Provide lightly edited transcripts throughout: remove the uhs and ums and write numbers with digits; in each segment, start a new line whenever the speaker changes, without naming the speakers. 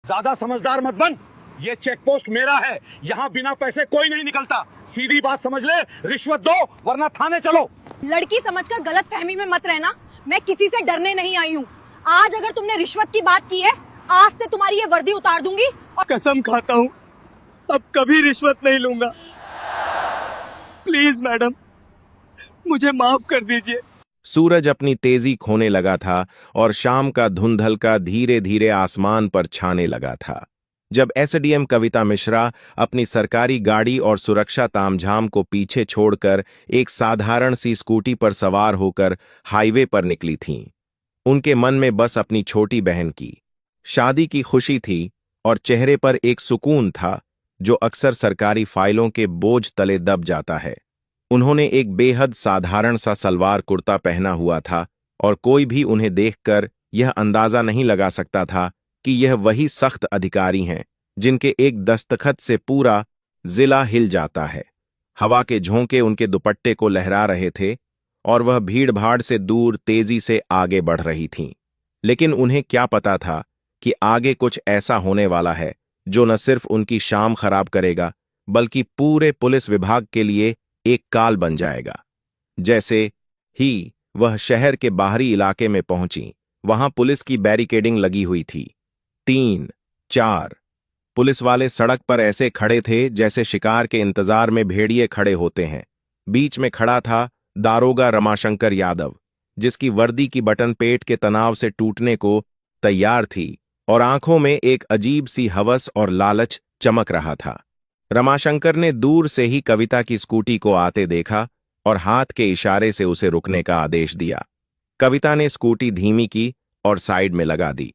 ज्यादा समझदार मत बन। ये चेक पोस्ट मेरा है, यहाँ बिना पैसे कोई नहीं निकलता। सीधी बात समझ ले, रिश्वत दो वरना थाने चलो।
लड़की समझकर गलत फहमी में मत रहना, मैं किसी से डरने नहीं आई हूँ। आज अगर तुमने रिश्वत की बात की है, आज से तुम्हारी ये वर्दी उतार दूंगी। और
कसम खाता हूँ अब कभी रिश्वत नहीं लूंगा। प्लीज मैडम, मुझे माफ कर दीजिए।
सूरज अपनी तेजी खोने लगा था और शाम का धुंधलका धीरे धीरे आसमान पर छाने लगा था जब एसडीएम कविता मिश्रा अपनी सरकारी गाड़ी और सुरक्षा तामझाम को पीछे छोड़कर एक साधारण सी स्कूटी पर सवार होकर हाईवे पर निकली थीं। उनके मन में बस अपनी छोटी बहन की शादी की खुशी थी और चेहरे पर एक सुकून था जो अक्सर सरकारी फाइलों के बोझ तले दब जाता है। उन्होंने एक बेहद साधारण सा सलवार कुर्ता पहना हुआ था और कोई भी उन्हें देखकर यह अंदाजा नहीं लगा सकता था कि यह वही सख्त अधिकारी हैं जिनके एक दस्तखत से पूरा जिला हिल जाता है। हवा के झोंके उनके दुपट्टे को लहरा रहे थे और वह भीड़-भाड़ से दूर तेजी से आगे बढ़ रही थीं। लेकिन उन्हें क्या पता था कि आगे कुछ ऐसा होने वाला है जो न सिर्फ उनकी शाम खराब करेगा बल्कि पूरे पुलिस विभाग के लिए एक काल बन जाएगा। जैसे ही वह शहर के बाहरी इलाके में पहुंची, वहां पुलिस की बैरिकेडिंग लगी हुई थी। 3-4 पुलिस वाले सड़क पर ऐसे खड़े थे जैसे शिकार के इंतजार में भेड़िए खड़े होते हैं। बीच में खड़ा था दारोगा रमाशंकर यादव, जिसकी वर्दी की बटन पेट के तनाव से टूटने को तैयार थी और आंखों में एक अजीब सी हवस और लालच चमक रहा था। रमाशंकर ने दूर से ही कविता की स्कूटी को आते देखा और हाथ के इशारे से उसे रुकने का आदेश दिया। कविता ने स्कूटी धीमी की और साइड में लगा दी।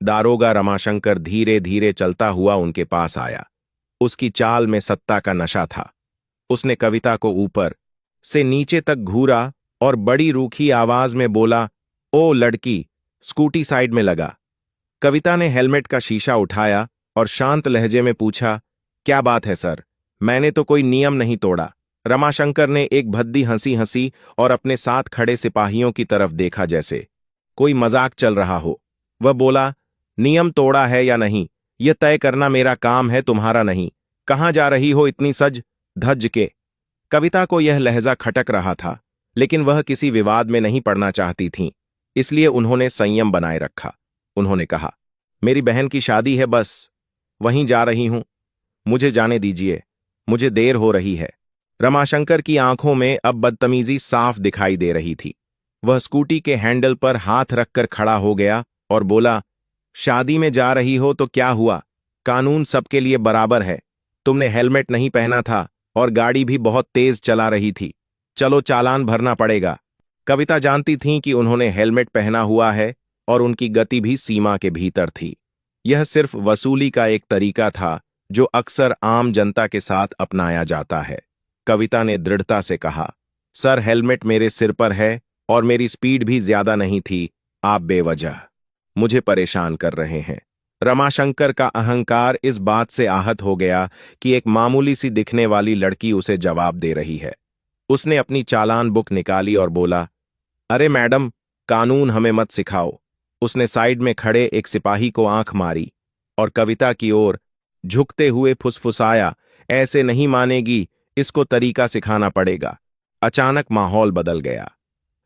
दारोगा रमाशंकर धीरे धीरे चलता हुआ उनके पास आया। उसकी चाल में सत्ता का नशा था। उसने कविता को ऊपर से नीचे तक घूरा और बड़ी रूखी आवाज में बोला, ओ लड़की, स्कूटी साइड में लगा। कविता ने हेलमेट का शीशा उठाया और शांत लहजे में पूछा, क्या बात है सर, मैंने तो कोई नियम नहीं तोड़ा। रमाशंकर ने एक भद्दी हंसी हंसी और अपने साथ खड़े सिपाहियों की तरफ देखा जैसे कोई मजाक चल रहा हो। वह बोला, नियम तोड़ा है या नहीं, यह तय करना मेरा काम है, तुम्हारा नहीं। कहाँ जा रही हो इतनी सज धज के? कविता को यह लहजा खटक रहा था, लेकिन वह किसी विवाद में नहीं पड़ना चाहती थीं, इसलिए उन्होंने संयम बनाए रखा। उन्होंने कहा, मेरी बहन की शादी है, बस वहीं जा रही हूं, मुझे जाने दीजिए, मुझे देर हो रही है। रमाशंकर की आंखों में अब बदतमीजी साफ दिखाई दे रही थी। वह स्कूटी के हैंडल पर हाथ रखकर खड़ा हो गया और बोला, शादी में जा रही हो तो क्या हुआ, कानून सबके लिए बराबर है। तुमने हेलमेट नहीं पहना था और गाड़ी भी बहुत तेज चला रही थी, चलो चालान भरना पड़ेगा। कविता जानती थीं कि उन्होंने हेलमेट पहना हुआ है और उनकी गति भी सीमा के भीतर थी। यह सिर्फ वसूली का एक तरीका था जो अक्सर आम जनता के साथ अपनाया जाता है। कविता ने दृढ़ता से कहा, सर, हेलमेट मेरे सिर पर है और मेरी स्पीड भी ज्यादा नहीं थी, आप बेवजह मुझे परेशान कर रहे हैं। रमाशंकर का अहंकार इस बात से आहत हो गया कि एक मामूली सी दिखने वाली लड़की उसे जवाब दे रही है। उसने अपनी चालान बुक निकाली और बोला, अरे मैडम, कानून हमें मत सिखाओ। उसने साइड में खड़े एक सिपाही को आंख मारी और कविता की ओर झुकते हुए फुसफुसाया, ऐसे नहीं मानेगी, इसको तरीका सिखाना पड़ेगा। अचानक माहौल बदल गया।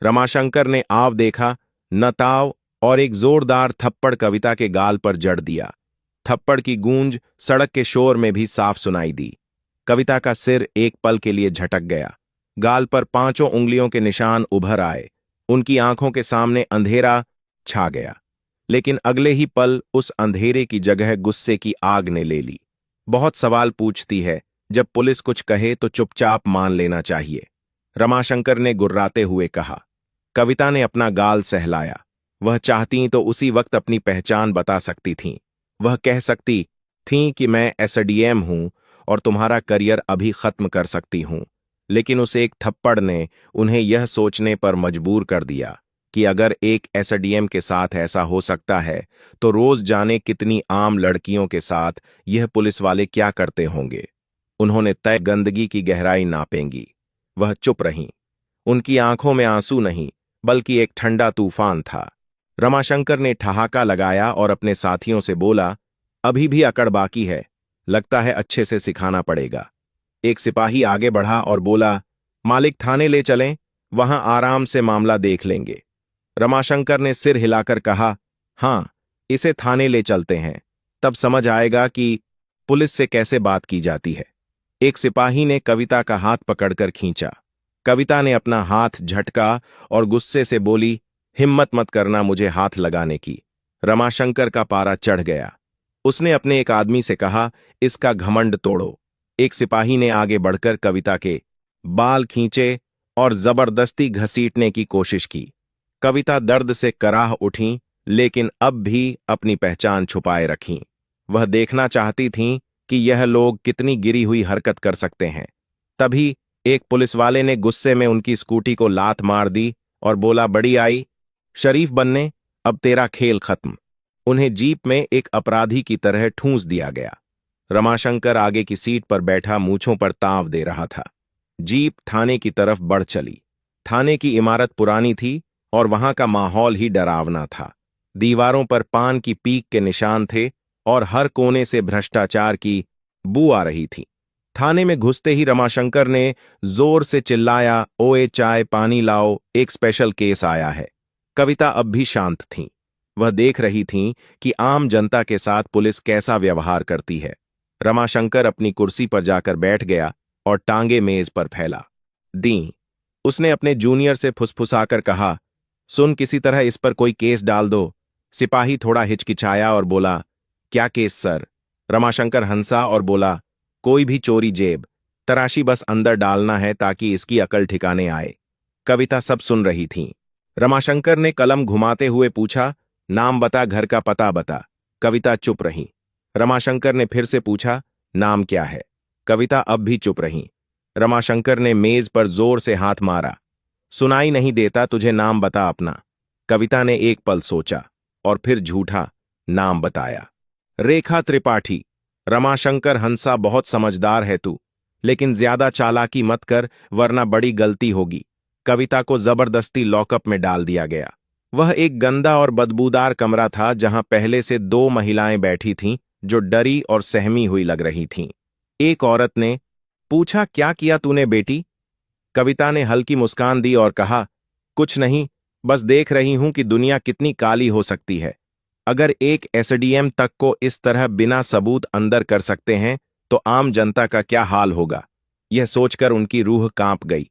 रमाशंकर ने आव देखा, न ताव, और एक जोरदार थप्पड़ कविता के गाल पर जड़ दिया। थप्पड़ की गूंज सड़क के शोर में भी साफ सुनाई दी। कविता का सिर एक पल के लिए झटक गया। गाल पर 5 उंगलियों के निशान उभर आए। उनकी आंखों के सामने अंधेरा छा गया, लेकिन अगले ही पल उस अंधेरे की जगह गुस्से की आग ने ले ली। बहुत सवाल पूछती है, जब पुलिस कुछ कहे तो चुपचाप मान लेना चाहिए, रमाशंकर ने गुर्राते हुए कहा। कविता ने अपना गाल सहलाया। वह चाहती तो उसी वक्त अपनी पहचान बता सकती थीं। वह कह सकती थीं कि मैं एसडीएम हूं और तुम्हारा करियर अभी खत्म कर सकती हूं, लेकिन उस एक थप्पड़ ने उन्हें यह सोचने पर मजबूर कर दिया कि अगर एक एसडीएम के साथ ऐसा हो सकता है तो रोज जाने कितनी आम लड़कियों के साथ यह पुलिस वाले क्या करते होंगे। उन्होंने तय गंदगी की गहराई नापेंगी। वह चुप रहीं। उनकी आंखों में आंसू नहीं बल्कि एक ठंडा तूफान था। रमाशंकर ने ठहाका लगाया और अपने साथियों से बोला, अभी भी अकड़ बाकी है, लगता है अच्छे से सिखाना पड़ेगा। एक सिपाही आगे बढ़ा और बोला, मालिक थाने ले चलें, वहां आराम से मामला देख लेंगे। रमाशंकर ने सिर हिलाकर कहा, हाँ, इसे थाने ले चलते हैं, तब समझ आएगा कि पुलिस से कैसे बात की जाती है। एक सिपाही ने कविता का हाथ पकड़कर खींचा। कविता ने अपना हाथ झटका और गुस्से से बोली, हिम्मत मत करना मुझे हाथ लगाने की। रमाशंकर का पारा चढ़ गया। उसने अपने एक आदमी से कहा, इसका घमंड तोड़ो। एक सिपाही ने आगे बढ़कर कविता के बाल खींचे और जबरदस्ती घसीटने की कोशिश की। कविता दर्द से कराह उठी, लेकिन अब भी अपनी पहचान छुपाए रखीं। वह देखना चाहती थीं कि यह लोग कितनी गिरी हुई हरकत कर सकते हैं। तभी एक पुलिसवाले ने गुस्से में उनकी स्कूटी को लात मार दी और बोला, बड़ी आई, शरीफ बनने, अब तेरा खेल खत्म। उन्हें जीप में एक अपराधी की तरह ठूंस दिया गया। रमाशंकर आगे की सीट पर बैठा मूंछों पर ताव दे रहा था। जीप थाने की तरफ बढ़ चली। थाने की इमारत पुरानी थी और वहां का माहौल ही डरावना था। दीवारों पर पान की पीक के निशान थे और हर कोने से भ्रष्टाचार की बू आ रही थी। थाने में घुसते ही रमाशंकर ने जोर से चिल्लाया, ओए चाय पानी लाओ, एक स्पेशल केस आया है। कविता अब भी शांत थीं। वह देख रही थीं कि आम जनता के साथ पुलिस कैसा व्यवहार करती है। रमाशंकर अपनी कुर्सी पर जाकर बैठ गया और टांगे मेज पर फैला दी। उसने अपने जूनियर से फुसफुसाकर कहा, सुन, किसी तरह इस पर कोई केस डाल दो। सिपाही थोड़ा हिचकिचाया और बोला, क्या केस सर? रमाशंकर हंसा और बोला, कोई भी चोरी जेब, तराशी बस अंदर डालना है ताकि इसकी अकल ठिकाने आए। कविता सब सुन रही थीं। रमाशंकर ने कलम घुमाते हुए पूछा, नाम बता, घर का पता बता। कविता चुप रही। रमाशंकर ने फिर से पूछा, नाम क्या है? कविता अब भी चुप रही। रमाशंकर ने मेज पर जोर से हाथ मारा। सुनाई नहीं देता, तुझे नाम बता अपना। कविता ने एक पल सोचा और फिर झूठा नाम बताया, रेखा त्रिपाठी। रमाशंकर हंसा, बहुत समझदार है तू, लेकिन ज्यादा चालाकी मत कर वरना बड़ी गलती होगी। कविता को जबरदस्ती लॉकअप में डाल दिया गया। वह एक गंदा और बदबूदार कमरा था जहां पहले से 2 महिलाएं बैठी थीं जो डरी और सहमी हुई लग रही थीं। एक औरत ने पूछा, क्या किया तूने बेटी? कविता ने हल्की मुस्कान दी और कहा, कुछ नहीं, बस देख रही हूं कि दुनिया कितनी काली हो सकती है। अगर एक एसडीएम तक को इस तरह बिना सबूत अंदर कर सकते हैं तो आम जनता का क्या हाल होगा। यह सोचकर उनकी रूह कांप गई।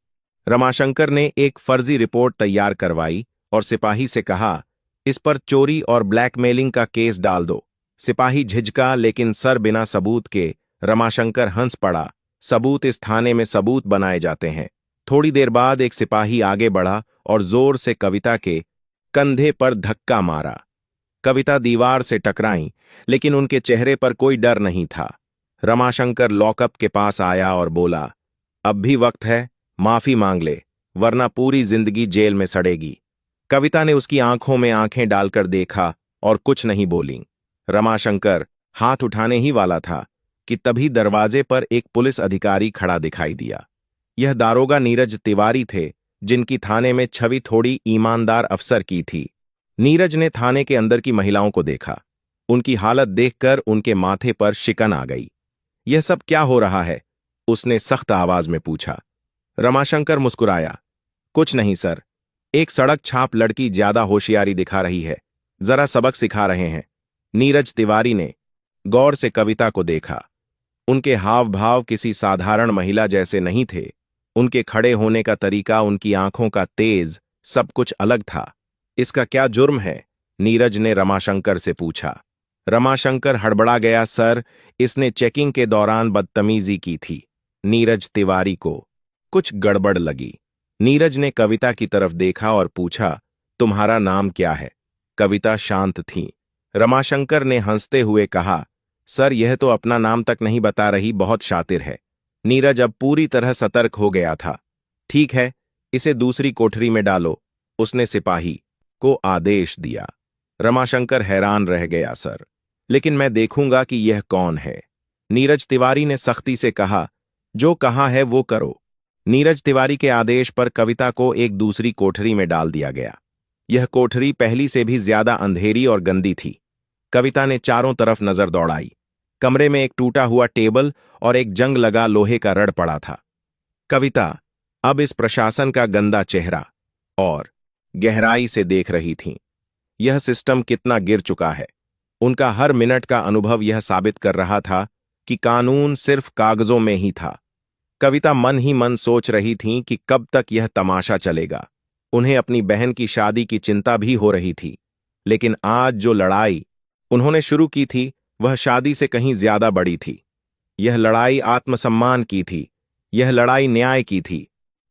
रमाशंकर ने एक फर्जी रिपोर्ट तैयार करवाई और सिपाही से कहा, इस पर चोरी और ब्लैकमेलिंग का केस डाल दो। सिपाही झिझका, लेकिन सर बिना सबूत के। रमाशंकर हंस पड़ा, सबूत इस थाने में सबूत बनाए जाते हैं। थोड़ी देर बाद एक सिपाही आगे बढ़ा और जोर से कविता के कंधे पर धक्का मारा। कविता दीवार से टकराई, लेकिन उनके चेहरे पर कोई डर नहीं था। रमाशंकर लॉकअप के पास आया और बोला, अब भी वक्त है, माफी मांग ले, वरना पूरी जिंदगी जेल में सड़ेगी। कविता ने उसकी आंखों में आंखें डालकर देखा और कुछ नहीं बोली। रमाशंकर हाथ उठाने ही वाला था कि तभी दरवाजे पर एक पुलिस अधिकारी खड़ा दिखाई दिया। यह दारोगा नीरज तिवारी थे, जिनकी थाने में छवि थोड़ी ईमानदार अफसर की थी। नीरज ने थाने के अंदर की महिलाओं को देखा। उनकी हालत देखकर उनके माथे पर शिकन आ गई। यह सब क्या हो रहा है? उसने सख्त आवाज में पूछा। रमाशंकर मुस्कुराया, कुछ नहीं सर, एक सड़क छाप लड़की ज्यादा होशियारी दिखा रही है, जरा सबक सिखा रहे हैं। नीरज तिवारी ने गौर से कविता को देखा। उनके हाव भाव किसी साधारण महिला जैसे नहीं थे। उनके खड़े होने का तरीका, उनकी आंखों का तेज, सब कुछ अलग था। इसका क्या जुर्म है? नीरज ने रमाशंकर से पूछा। रमाशंकर हड़बड़ा गया, सर, इसने चेकिंग के दौरान बदतमीजी की थी। नीरज तिवारी को कुछ गड़बड़ लगी। नीरज ने कविता की तरफ देखा और पूछा, तुम्हारा नाम क्या है? कविता शांत थी। रमाशंकर ने हंसते हुए कहा, सर, यह तो अपना नाम तक नहीं बता रही, बहुत शातिर है। नीरज अब पूरी तरह सतर्क हो गया था। ठीक है, इसे दूसरी कोठरी में डालो, उसने सिपाही को आदेश दिया। रमाशंकर हैरान रह गया, सर, लेकिन मैं देखूंगा कि यह कौन है। नीरज तिवारी ने सख्ती से कहा, जो कहा है वो करो। नीरज तिवारी के आदेश पर कविता को एक दूसरी कोठरी में डाल दिया गया। यह कोठरी पहली से भी ज्यादा अंधेरी और गंदी थी। कविता ने चारों तरफ नजर दौड़ाई। कमरे में एक टूटा हुआ टेबल और एक जंग लगा लोहे का रड पड़ा था। कविता अब इस प्रशासन का गंदा चेहरा और गहराई से देख रही थीं। यह सिस्टम कितना गिर चुका है। उनका हर मिनट का अनुभव यह साबित कर रहा था कि कानून सिर्फ कागजों में ही था। कविता मन ही मन सोच रही थीं कि कब तक यह तमाशा चलेगा। उन्हें अपनी बहन की शादी की चिंता भी हो रही थी, लेकिन आज जो लड़ाई उन्होंने शुरू की थी वह शादी से कहीं ज्यादा बड़ी थी। यह लड़ाई आत्मसम्मान की थी, यह लड़ाई न्याय की थी।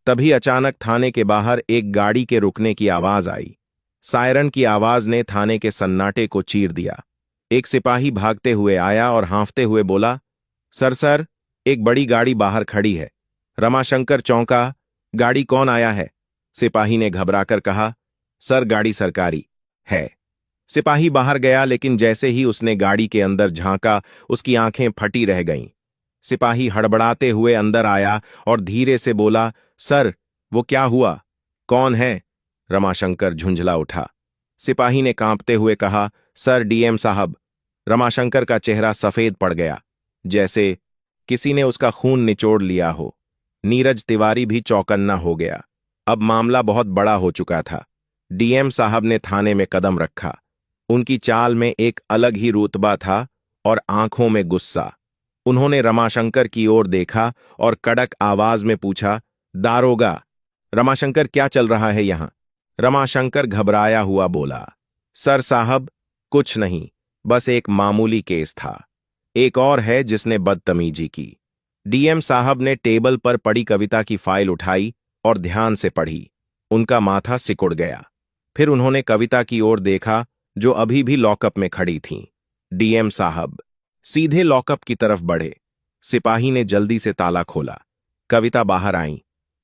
तभी अचानक थाने के बाहर एक गाड़ी के रुकने की आवाज आई। सायरन की आवाज ने थाने के सन्नाटे को चीर दिया। एक सिपाही भागते हुए आया और हांफते हुए बोला, सर, एक बड़ी गाड़ी बाहर खड़ी है। रमाशंकर चौंका, गाड़ी कौन आया है? सिपाही ने घबराकर कहा, सर गाड़ी सरकारी है। सिपाही बाहर गया, लेकिन जैसे ही उसने गाड़ी के अंदर झांका उसकी आंखें फटी रह गईं। सिपाही हड़बड़ाते हुए अंदर आया और धीरे से बोला, सर वो क्या हुआ? कौन है? रमाशंकर झुंझला उठा। सिपाही ने कांपते हुए कहा, सर डीएम साहब। रमाशंकर का चेहरा सफेद पड़ गया, जैसे किसी ने उसका खून निचोड़ लिया हो। नीरज तिवारी भी चौकन्ना हो गया। अब मामला बहुत बड़ा हो चुका था। डीएम साहब ने थाने में कदम रखा। उनकी चाल में एक अलग ही रुतबा था और आंखों में गुस्सा। उन्होंने रमाशंकर की ओर देखा और कड़क आवाज में पूछा, दारोगा, रमाशंकर क्या चल रहा है यहां? रमाशंकर घबराया हुआ बोला, सर साहब कुछ नहीं, बस एक मामूली केस था। एक और है जिसने बदतमीजी की। डीएम साहब ने टेबल पर पड़ी कविता की फाइल उठाई और ध्यान से पढ़ी। उनका माथा सिकुड़ गया। फिर उन्होंने कविता की ओर देखा जो अभी भी लॉकअप में खड़ी थीं। डीएम साहब सीधे लॉकअप की तरफ बढ़े। सिपाही ने जल्दी से ताला खोला। कविता बाहर आईं।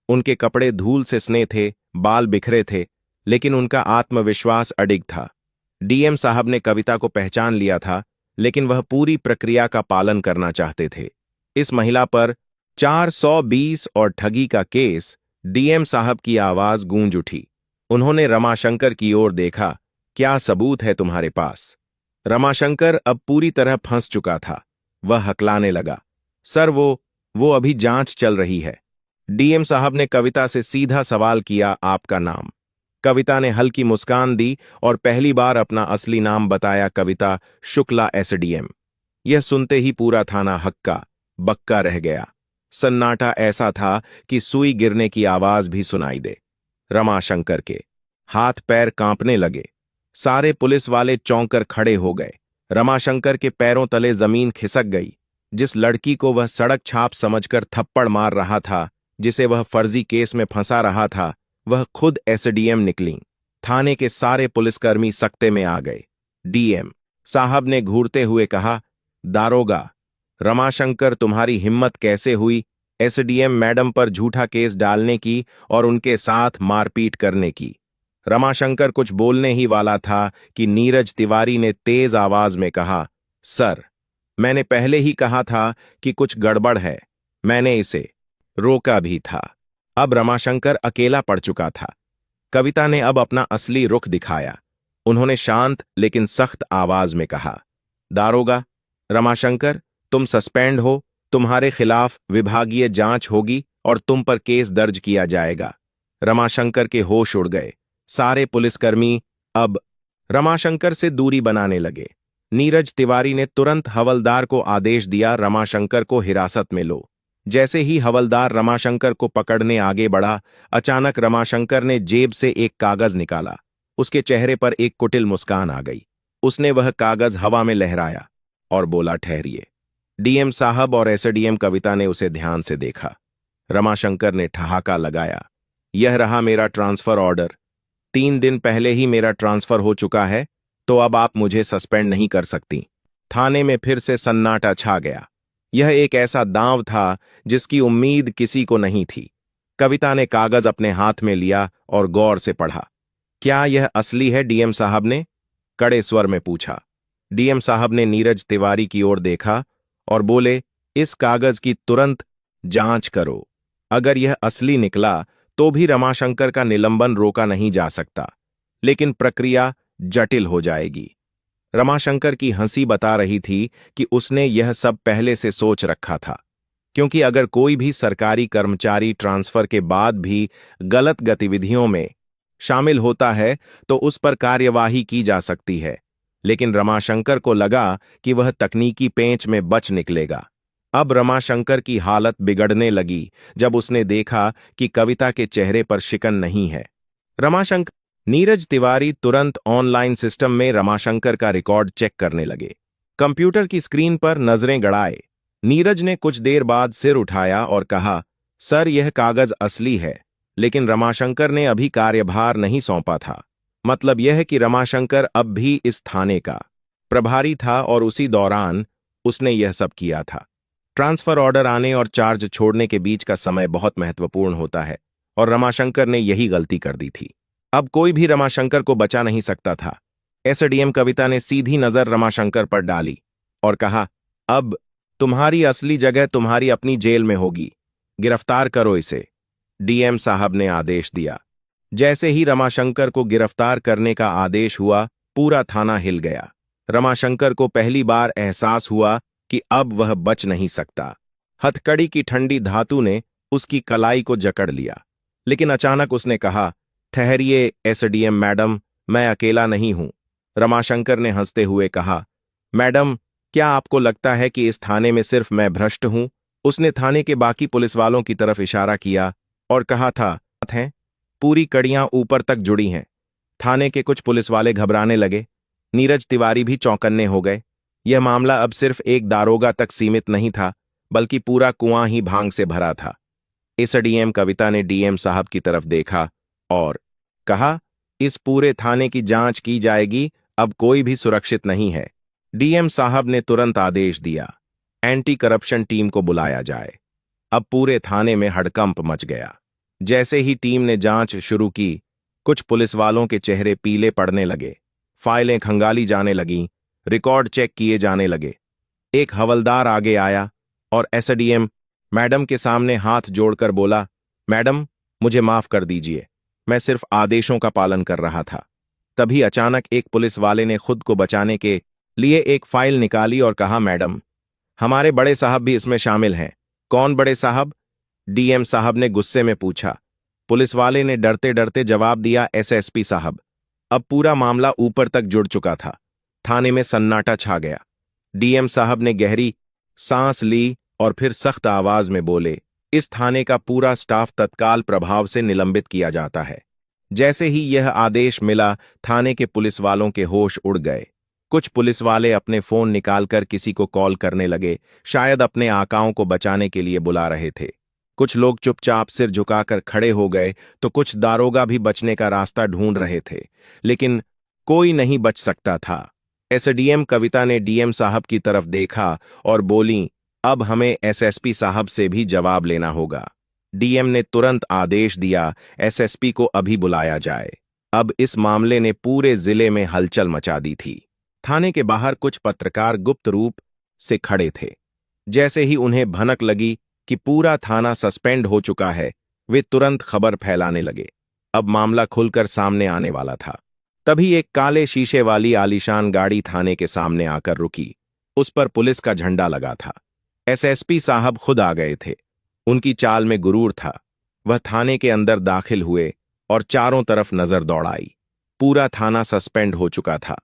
उनके कपड़े धूल से सने थे, बाल बिखरे थे, लेकिन उनका आत्मविश्वास अडिग था। डीएम साहब ने कविता को पहचान लिया था, लेकिन वह पूरी प्रक्रिया का पालन करना चाहते थे। इस महिला पर 420 और ठगी का केस। डीएम साहब की आवाज गूंज उठी। उन्होंने रमाशंकर की ओर देखा, क्या सबूत है तुम्हारे पास? रमाशंकर अब पूरी तरह फंस चुका था। वह हकलाने लगा, सर वो अभी जांच चल रही है। डीएम साहब ने कविता से सीधा सवाल किया, आपका नाम? कविता ने हल्की मुस्कान दी और पहली बार अपना असली नाम बताया, कविता शुक्ला एसडीएम। यह सुनते ही पूरा थाना हक्का बक्का रह गया। सन्नाटा ऐसा था कि सुई गिरने की आवाज भी सुनाई दे। रमाशंकर के हाथ पैर कांपने लगे। सारे पुलिस वाले चौंक कर खड़े हो गए। रमाशंकर के पैरों तले जमीन खिसक गई। जिस लड़की को वह सड़क छाप समझकर थप्पड़ मार रहा था, जिसे वह फर्जी केस में फंसा रहा था, वह खुद एसडीएम निकली। थाने के सारे पुलिसकर्मी सकते में आ गए। डीएम साहब ने घूरते हुए कहा, दारोगा, रमाशंकर तुम्हारी हिम्मत कैसे हुई एसडीएम मैडम पर झूठा केस डालने की और उनके साथ मारपीट करने की? रमाशंकर कुछ बोलने ही वाला था कि नीरज तिवारी ने तेज आवाज में कहा, सर मैंने पहले ही कहा था कि कुछ गड़बड़ है। मैंने इसे रोका भी था। अब रमाशंकर अकेला पड़ चुका था। कविता ने अब अपना असली रुख दिखाया। उन्होंने शांत लेकिन सख्त आवाज में कहा, दारोगा, रमाशंकर तुम सस्पेंड हो। तुम्हारे खिलाफ विभागीय जांच होगी और तुम पर केस दर्ज किया जाएगा। रमाशंकर के होश उड़ गए। सारे पुलिसकर्मी अब रमाशंकर से दूरी बनाने लगे। नीरज तिवारी ने तुरंत हवलदार को आदेश दिया, रमाशंकर को हिरासत में लो। जैसे ही हवलदार रमाशंकर को पकड़ने आगे बढ़ा, अचानक रमाशंकर ने जेब से एक कागज निकाला। उसके चेहरे पर एक कुटिल मुस्कान आ गई। उसने वह कागज हवा में लहराया और बोला, ठहरिए। डीएम साहब और एसडीएम कविता ने उसे ध्यान से देखा। रमाशंकर ने ठहाका लगाया, यह रहा मेरा ट्रांसफर ऑर्डर। 3 दिन पहले ही मेरा ट्रांसफर हो चुका है, तो अब आप मुझे सस्पेंड नहीं कर सकती। थाने में फिर से सन्नाटा छा गया। यह एक ऐसा दांव था जिसकी उम्मीद किसी को नहीं थी। कविता ने कागज अपने हाथ में लिया और गौर से पढ़ा। क्या यह असली है? डीएम साहब ने कड़े स्वर में पूछा। डीएम साहब ने नीरज तिवारी की ओर देखा और बोले, इस कागज की तुरंत जांच करो। अगर यह असली निकला तो भी रमाशंकर का निलंबन रोका नहीं जा सकता, लेकिन प्रक्रिया जटिल हो जाएगी। रमाशंकर की हंसी बता रही थी कि उसने यह सब पहले से सोच रखा था, क्योंकि अगर कोई भी सरकारी कर्मचारी ट्रांसफर के बाद भी गलत गतिविधियों में शामिल होता है तो उस पर कार्यवाही की जा सकती है। लेकिन रमाशंकर को लगा कि वह तकनीकी पेंच में बच निकलेगा। अब रमाशंकर की हालत बिगड़ने लगी जब उसने देखा कि कविता के चेहरे पर शिकन नहीं है। रमाशंकर नीरज तिवारी तुरंत ऑनलाइन सिस्टम में रमाशंकर का रिकॉर्ड चेक करने लगे। कंप्यूटर की स्क्रीन पर नजरें गड़ाए नीरज ने कुछ देर बाद सिर उठाया और कहा, सर, यह कागज असली है, लेकिन रमाशंकर ने अभी कार्यभार नहीं सौंपा था। मतलब यह कि रमाशंकर अब भी इस थाने का प्रभारी था और उसी दौरान उसने यह सब किया था। ट्रांसफर ऑर्डर आने और चार्ज छोड़ने के बीच का समय बहुत महत्वपूर्ण होता है और रमाशंकर ने यही गलती कर दी थी। अब कोई भी रमाशंकर को बचा नहीं सकता था। एसडीएम कविता ने सीधी नजर रमाशंकर पर डाली और कहा, अब तुम्हारी असली जगह तुम्हारी अपनी जेल में होगी। गिरफ्तार करो इसे। डीएम साहब ने आदेश दिया। जैसे ही रमाशंकर को गिरफ्तार करने का आदेश हुआ, पूरा थाना हिल गया। रमाशंकर को पहली बार एहसास हुआ कि अब वह बच नहीं सकता। हथकड़ी की ठंडी धातु ने उसकी कलाई को जकड़ लिया, लेकिन अचानक उसने कहा, ठहरिए एसडीएम मैडम, मैं अकेला नहीं हूं। रमाशंकर ने हंसते हुए कहा, मैडम, क्या आपको लगता है कि इस थाने में सिर्फ मैं भ्रष्ट हूं? उसने थाने के बाकी पुलिस वालों की तरफ इशारा किया और कहा था, हैं, पूरी कड़ियां ऊपर तक जुड़ी हैं। थाने के कुछ पुलिस वाले घबराने लगे। नीरज तिवारी भी चौंकन्ने हो गए। यह मामला अब सिर्फ एक दारोगा तक सीमित नहीं था, बल्कि पूरा कुआं ही भांग से भरा था। एसडीएम कविता ने डीएम साहब की तरफ देखा और कहा, इस पूरे थाने की जांच की जाएगी, अब कोई भी सुरक्षित नहीं है। डीएम साहब ने तुरंत आदेश दिया, एंटी करप्शन टीम को बुलाया जाए। अब पूरे थाने में हड़कंप मच गया। जैसे ही टीम ने जांच शुरू की, कुछ पुलिस वालों के चेहरे पीले पड़ने लगे, फाइलें खंगाली जाने लगीं, रिकॉर्ड चेक किए जाने लगे। एक हवलदार आगे आया और एसडीएम मैडम के सामने हाथ जोड़कर बोला, मैडम, मुझे माफ कर दीजिए, मैं सिर्फ आदेशों का पालन कर रहा था। तभी अचानक एक पुलिस वाले ने खुद को बचाने के लिए एक फाइल निकाली और कहा, मैडम, हमारे बड़े साहब भी इसमें शामिल हैं। कौन बड़े साहब? डीएम साहब ने गुस्से में पूछा। पुलिस वाले ने डरते डरते जवाब दिया, एसएसपी साहब। अब पूरा मामला ऊपर तक जुड़ चुका था। थाने में सन्नाटा छा गया। डीएम साहब ने गहरी सांस ली और फिर सख्त आवाज में बोले, इस थाने का पूरा स्टाफ तत्काल प्रभाव से निलंबित किया जाता है। जैसे ही यह आदेश मिला, थाने के पुलिस वालों के होश उड़ गए। कुछ पुलिस वाले अपने फोन निकालकर किसी को कॉल करने लगे, शायद अपने आकाओं को बचाने के लिए बुला रहे थे। कुछ लोग चुपचाप सिर झुकाकर खड़े हो गए, तो कुछ दारोगा भी बचने का रास्ता ढूंढ रहे थे, लेकिन कोई नहीं बच सकता था। एसडीएम कविता ने डीएम साहब की तरफ देखा और बोली, अब हमें एसएसपी साहब से भी जवाब लेना होगा। डीएम ने तुरंत आदेश दिया, एसएसपी को अभी बुलाया जाए। अब इस मामले ने पूरे जिले में हलचल मचा दी थी। थाने के बाहर कुछ पत्रकार गुप्त रूप से खड़े थे। जैसे ही उन्हें भनक लगी कि पूरा थाना सस्पेंड हो चुका है, वे तुरंत खबर फैलाने लगे। अब मामला खुलकर सामने आने वाला था। तभी एक काले शीशे वाली आलीशान गाड़ी थाने के सामने आकर रुकी। उस पर पुलिस का झंडा लगा था। एसएसपी साहब खुद आ गए थे। उनकी चाल में गुरूर था। वह थाने के अंदर दाखिल हुए और चारों तरफ नजर दौड़ाई। पूरा थाना सस्पेंड हो चुका था।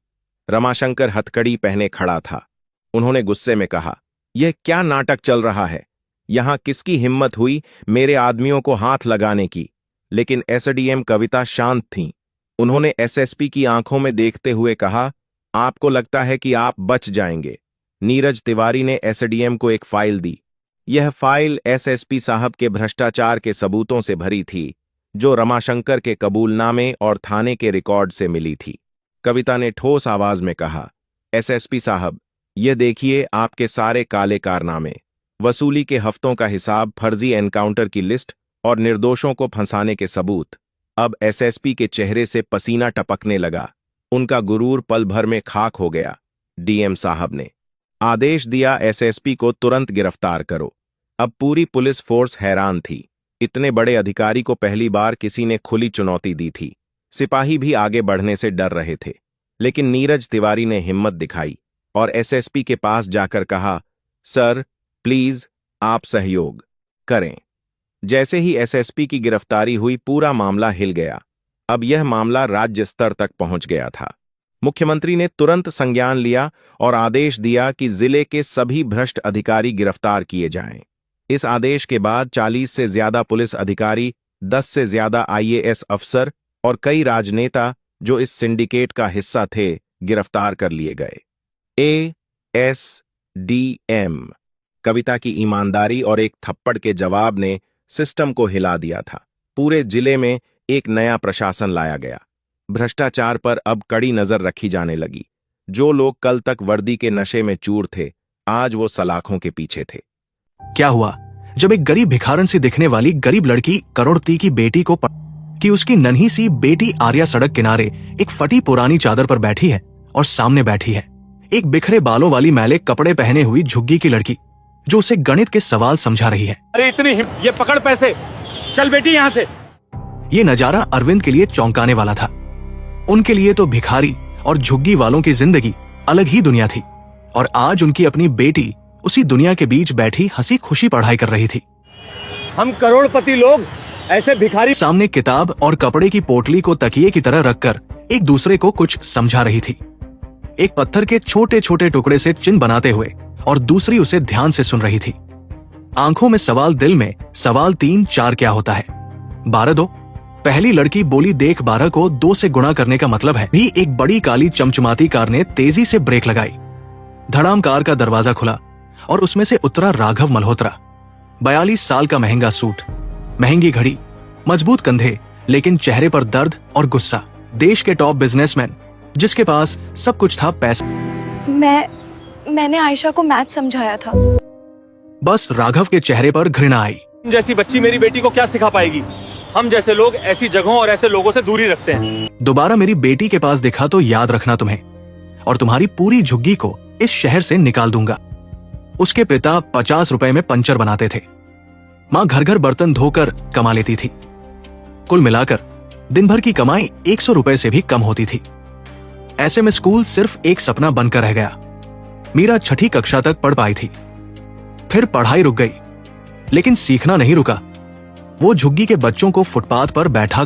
रमाशंकर हथकड़ी पहने खड़ा था। उन्होंने गुस्से में कहा, यह क्या नाटक चल रहा है? यहां किसकी हिम्मत हुई मेरे आदमियों को हाथ लगाने की? लेकिन एसडीएम कविता शांत थीं। उन्होंने एसएसपी की आंखों में देखते हुए कहा, आपको लगता है कि आप बच जाएंगे? नीरज तिवारी ने एसडीएम को एक फाइल दी। यह फाइल एसएसपी साहब के भ्रष्टाचार के सबूतों से भरी थी, जो रमाशंकर के कबूलनामे और थाने के रिकॉर्ड से मिली थी। कविता ने ठोस आवाज में कहा, एसएसपी साहब, यह देखिए आपके सारे काले कारनामे, वसूली के हफ्तों का हिसाब, फर्जी एनकाउंटर की लिस्ट और निर्दोषों को फंसाने के सबूत। अब एसएसपी के चेहरे से पसीना टपकने लगा। उनका गुरूर पल भर में खाक हो गया। डीएम साहब ने आदेश दिया, एसएसपी को तुरंत गिरफ्तार करो। अब पूरी पुलिस फोर्स हैरान थी। इतने बड़े अधिकारी को पहली बार किसी ने खुली चुनौती दी थी। सिपाही भी आगे बढ़ने से डर रहे थे। लेकिन नीरज तिवारी ने हिम्मत दिखाई और एसएसपी के पास जाकर कहा, सर प्लीज आप सहयोग करें। जैसे ही एसएसपी की गिरफ्तारी हुई पूरा मामला हिल गया। अब यह मामला राज्य स्तर तक पहुंच गया था। मुख्यमंत्री ने तुरंत संज्ञान लिया और आदेश दिया कि जिले के सभी भ्रष्ट अधिकारी गिरफ्तार किए जाएं। इस आदेश के बाद 40 से ज्यादा पुलिस अधिकारी, 10 से ज्यादा आईएएस अफसर और कई राजनेता जो इस सिंडिकेट का हिस्सा थे गिरफ्तार कर लिए गए। एएसडीएम कविता की ईमानदारी और एक थप्पड़ के जवाब ने सिस्टम को हिला दिया था। पूरे जिले में एक नया प्रशासन लाया गया। भ्रष्टाचार पर अब कड़ी नजर रखी जाने लगी। जो लोग कल तक वर्दी के नशे में चूर थे, आज वो सलाखों के पीछे थे।
क्या हुआ जब एक गरीब भिखारन सी दिखने वाली गरीब लड़की करोड़पति की बेटी को कि उसकी नन्ही सी बेटी आर्या सड़क किनारे एक फटी पुरानी चादर पर बैठी है और सामने बैठी है एक बिखरे बालों वाली मैले कपड़े पहने हुई झुग्गी की लड़की जो उसे गणित के सवाल समझा रही है।
अरे इतनी ये पकड़ पैसे, चल बेटी यहाँ से।
ये नजारा अरविंद के लिए चौंकाने वाला था। उनके लिए तो भिखारी और झुग्गी वालों की जिंदगी अलग ही दुनिया थी और आज उनकी अपनी बेटी उसी दुनिया के बीच बैठी हंसी खुशी पढ़ाई कर रही थी।
हम करोड़पति लोग ऐसे भिखारी
सामने किताब और कपड़े की पोटली को तकिए की तरह रखकर एक दूसरे को कुछ समझा रही थी। एक पत्थर के छोटे छोटे टुकड़े से चिन्ह बनाते हुए और दूसरी उसे ध्यान से सुन रही थी। आंखों में सवाल, दिल में सवाल। 3 4 क्या होता है? 12 2। पहली लड़की बोली, देख 12 को 2 से गुणा करने का मतलब है। भी एक बड़ी काली चमचमाती कार ने तेजी से ब्रेक लगाई। धड़ाम कार का दरवाजा खुला और उसमें से उतरा राघव मल्होत्रा। 42 साल का महंगा सूट, महंगी घड़ी, मजबूत कंधे, लेकिन चेहरे पर दर्द और गुस्सा। देश के टॉप बिजनेसमैन जिसके पास सब कुछ था, पैसा।
मैंने आयशा को मैथ समझाया था।
बस राघव के चेहरे पर घृणा आई।
जैसी बच्ची मेरी बेटी को क्या सिखा पाएगी? हम जैसे लोग ऐसी जगहों और ऐसे लोगों से दूरी रखते हैं।
दोबारा मेरी बेटी के पास दिखा तो याद रखना तुम्हें, और तुम्हारी पूरी झुग्गी को इस शहर से निकाल दूंगा। उसके पिता 50 रुपए में पंचर बनाते थे। माँ घर घर बर्तन धोकर कमा लेती थी। कुल मिलाकर दिन भर की कमाई 100 रुपए से भी कम होती थी। ऐसे में स्कूल सिर्फ एक सपना बनकर रह गया। मीरा 6ठी कक्षा तक पढ़ पाई थी, फिर पढ़ाई रुक गई, लेकिन सीखना नहीं रुका। वो झुग्गी के बच्चों को फुटपाथ पर बैठा